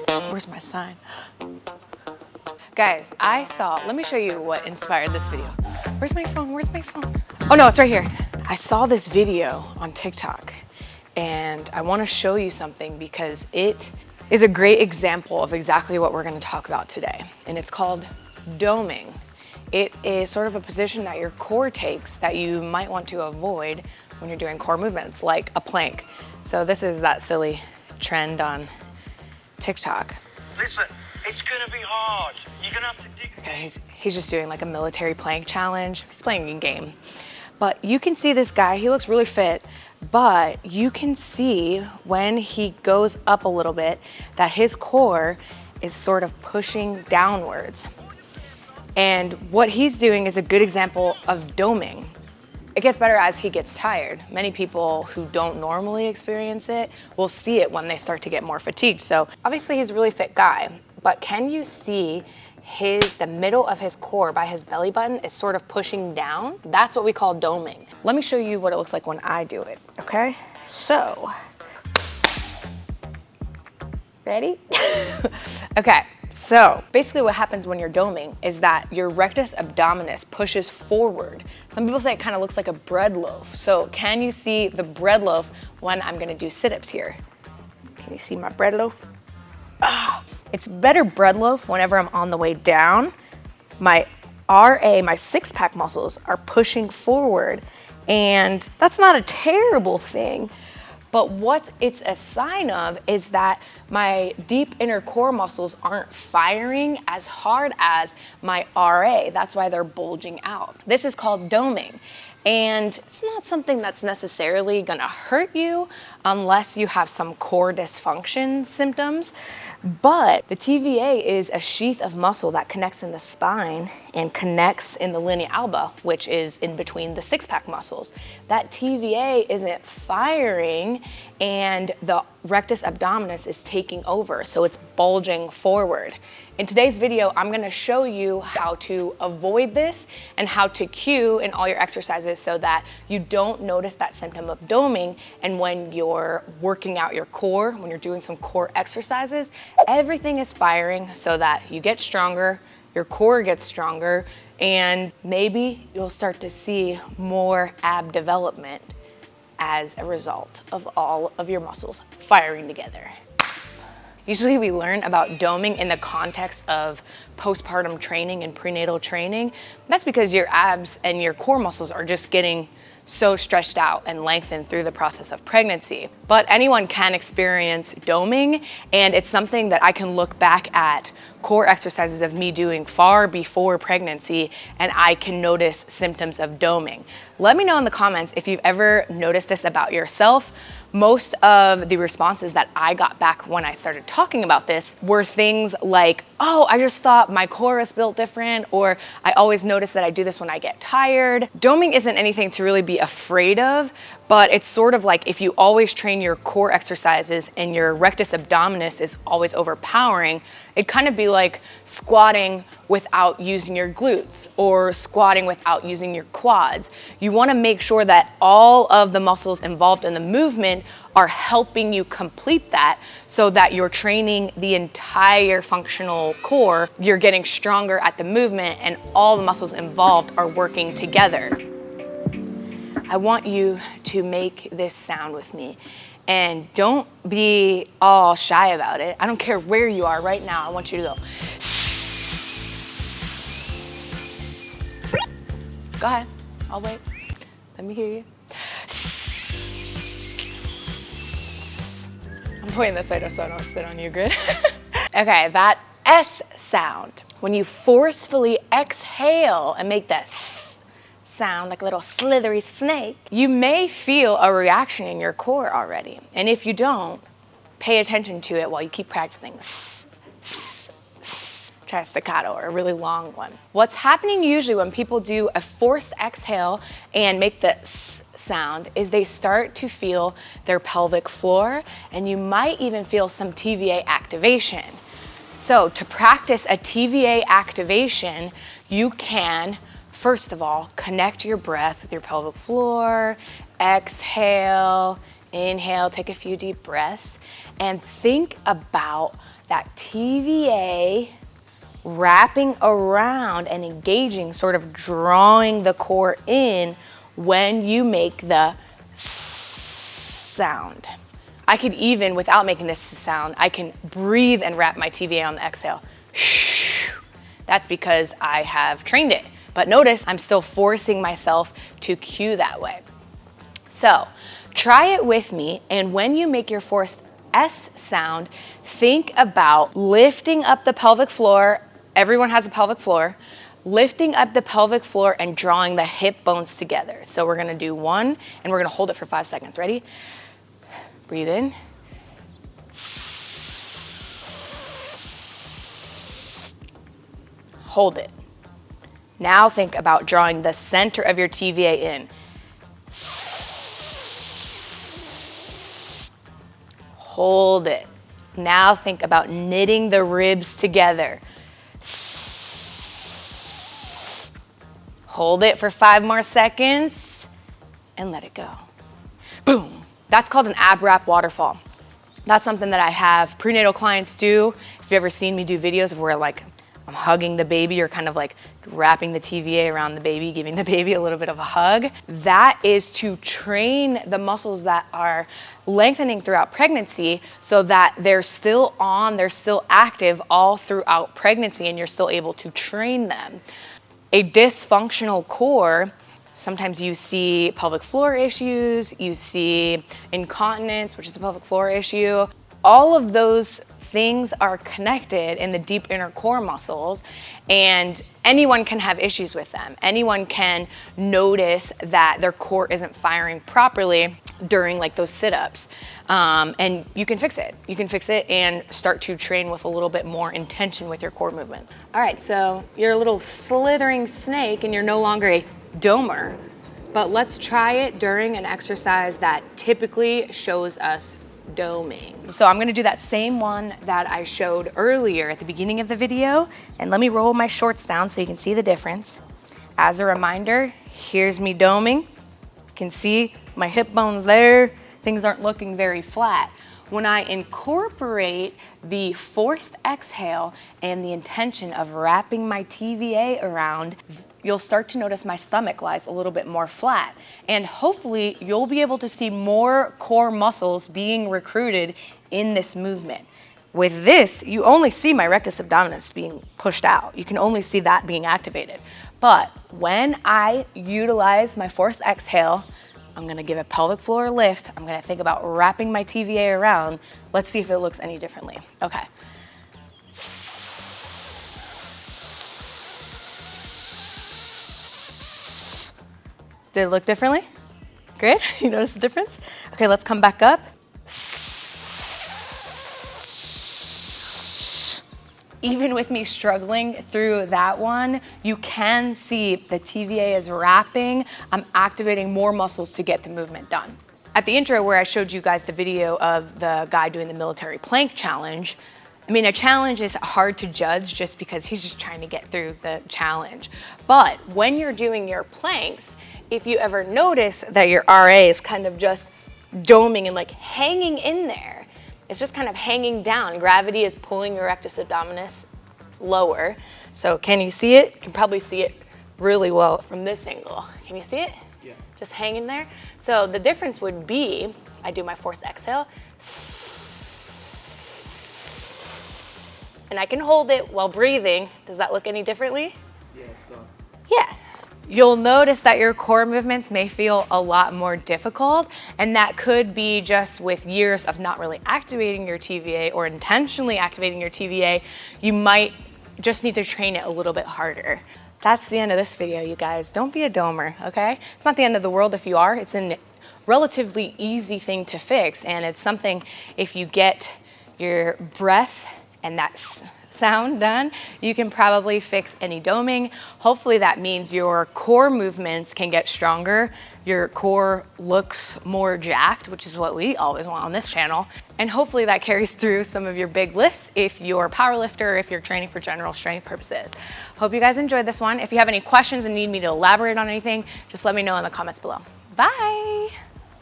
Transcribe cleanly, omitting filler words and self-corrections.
Where's my sign? Guys, let me show you what inspired this video. Where's my phone? Where's my phone? Oh no, it's right here. I saw this video on TikTok and I want to show you something because it is a great example of exactly what we're going to talk about today. And it's called doming. It is sort of a position that your core takes that you might want to avoid when you're doing core movements, like a plank. So this is that silly trend on TikTok. Listen, it's gonna be hard. You're gonna have to dig. Okay, he's just doing like a military plank challenge. He's playing a game. But you can see this guy, he looks really fit, but you can see when he goes up a little bit that his core is sort of pushing downwards. And what he's doing is a good example of doming. It gets better as he gets tired. Many people who don't normally experience it will see it when they start to get more fatigued. So obviously he's a really fit guy, but can you see the middle of his core by his belly button is sort of pushing down? That's what we call doming. Let me show you what it looks like when I do it, okay? So, ready? Okay. So basically what happens when you're doming is that your rectus abdominis pushes forward. Some people say it kind of looks like a bread loaf. So can you see the bread loaf when I'm gonna do sit-ups here? Can you see my bread loaf? Oh, it's better bread loaf whenever I'm on the way down. My RA, my six-pack muscles are pushing forward, and that's not a terrible thing. But what it's a sign of is that my deep inner core muscles aren't firing as hard as my RA. That's why they're bulging out. This is called doming. And it's not something that's necessarily gonna hurt you unless you have some core dysfunction symptoms. But the TVA is a sheath of muscle that connects in the spine and connects in the linea alba, which is in between the six-pack muscles. That TVA isn't firing and the rectus abdominis is taking over, so it's bulging forward. In today's video, I'm gonna show you how to avoid this and how to cue in all your exercises so that you don't notice that symptom of doming, and when you're working out your core, when you're doing some core exercises, everything is firing so that you get stronger, your core gets stronger, and maybe you'll start to see more ab development as a result of all of your muscles firing together. Usually we learn about doming in the context of postpartum training and prenatal training. That's because your abs and your core muscles are just getting so stretched out and lengthened through the process of pregnancy. But anyone can experience doming, and it's something that I can look back at core exercises of me doing far before pregnancy, and I can notice symptoms of doming. Let me know in the comments if you've ever noticed this about yourself. Most of the responses that I got back when I started talking about this were things like, oh, I just thought my core is built different, or I always notice that I do this when I get tired. Doming isn't anything to really be afraid of, but it's sort of like if you always train your core exercises and your rectus abdominis is always overpowering, it'd kind of be like squatting without using your glutes or squatting without using your quads. You want to make sure that all of the muscles involved in the movement are helping you complete that so that you're training the entire functional core. You're getting stronger at the movement and all the muscles involved are working together. I want you to make this sound with me. And don't be all shy about it. I don't care where you are right now. I want you to go. Go ahead, I'll wait. Let me hear you. I'm pointing this way so I don't spit on you, good? Okay, that S sound. When you forcefully exhale and make that sound like a little slithery snake, you may feel a reaction in your core already. And if you don't, pay attention to it while you keep practicing. Try a staccato or a really long one. What's happening usually when people do a forced exhale and make the sound is they start to feel their pelvic floor, and you might even feel some TVA activation. So to practice a TVA activation, you can first of all, connect your breath with your pelvic floor, exhale, Inhale, take a few deep breaths, and think about that TVA wrapping around and engaging, sort of drawing the core in when you make the sound. I could even, without making this sound, I can breathe and wrap my TVA on the exhale. That's because I have trained it. But notice I'm still forcing myself to cue that way. So try it with me, and when you make your forced S sound, think about lifting up the pelvic floor. Everyone has a pelvic floor. Lifting up the pelvic floor and drawing the hip bones together. So we're gonna do one, and we're gonna hold it for 5 seconds. Ready? Breathe in. Hold it. Now think about drawing the center of your TVA in. Hold it. Now think about knitting the ribs together. Hold it for 5 more seconds and let it go. Boom. That's called an ab wrap waterfall. That's something that I have prenatal clients do. If you've ever seen me do videos of where like I'm hugging the baby or kind of like wrapping the TVA around the baby, giving the baby a little bit of a hug. That is to train the muscles that are lengthening throughout pregnancy so that they're still on, they're still active all throughout pregnancy, and you're still able to train them. A dysfunctional core, sometimes you see pelvic floor issues, you see incontinence, which is a pelvic floor issue. All of those things are connected in the deep inner core muscles, and anyone can have issues with them. Anyone can notice that their core isn't firing properly during like those sit-ups, and you can fix it. You can fix it and start to train with a little bit more intention with your core movement. All right, so you're a little slithering snake and you're no longer a DOMER, but let's try it during an exercise that typically shows us doming. So I'm gonna do that same one that I showed earlier at the beginning of the video, and let me roll my shorts down so you can see the difference. As a reminder, here's me doming. You can see my hip bones there. Things aren't looking very flat. When I incorporate the forced exhale and the intention of wrapping my TVA around, you'll start to notice my stomach lies a little bit more flat. And hopefully you'll be able to see more core muscles being recruited in this movement. With this, you only see my rectus abdominis being pushed out. You can only see that being activated. But when I utilize my forced exhale, I'm gonna give a pelvic floor lift. I'm gonna think about wrapping my TVA around. Let's see if it looks any differently. Okay. Did it look differently? Good, you notice the difference? Okay, let's come back up. Even with me struggling through that one, you can see the TVA is wrapping. I'm activating more muscles to get the movement done. At the intro where I showed you guys the video of the guy doing the military plank challenge, I mean, a challenge is hard to judge just because he's just trying to get through the challenge. But when you're doing your planks, if you ever notice that your RA is kind of just doming and like hanging in there, it's just kind of hanging down. Gravity is pulling your rectus abdominis lower. So can you see it? You can probably see it really well from this angle. Can you see it? Yeah. Just hanging there. So the difference would be, I do my forced exhale, and I can hold it while breathing. Does that look any differently? Yeah, it's gone. Yeah. You'll notice that your core movements may feel a lot more difficult, and that could be just with years of not really activating your TVA or intentionally activating your TVA. You might just need to train it a little bit harder. That's the end of this video, you guys. Don't be a DOMER, okay? It's not the end of the world if you are. It's a relatively easy thing to fix, and it's something, if you get your breath and that sound done, you can probably fix any doming. Hopefully that means your core movements can get stronger, your core looks more jacked, which is what we always want on this channel, and hopefully that carries through some of your big lifts if you're a power lifter, if you're training for general strength purposes. Hope you guys enjoyed this one. If you have any questions and need me to elaborate on anything, just let me know in the comments below. Bye!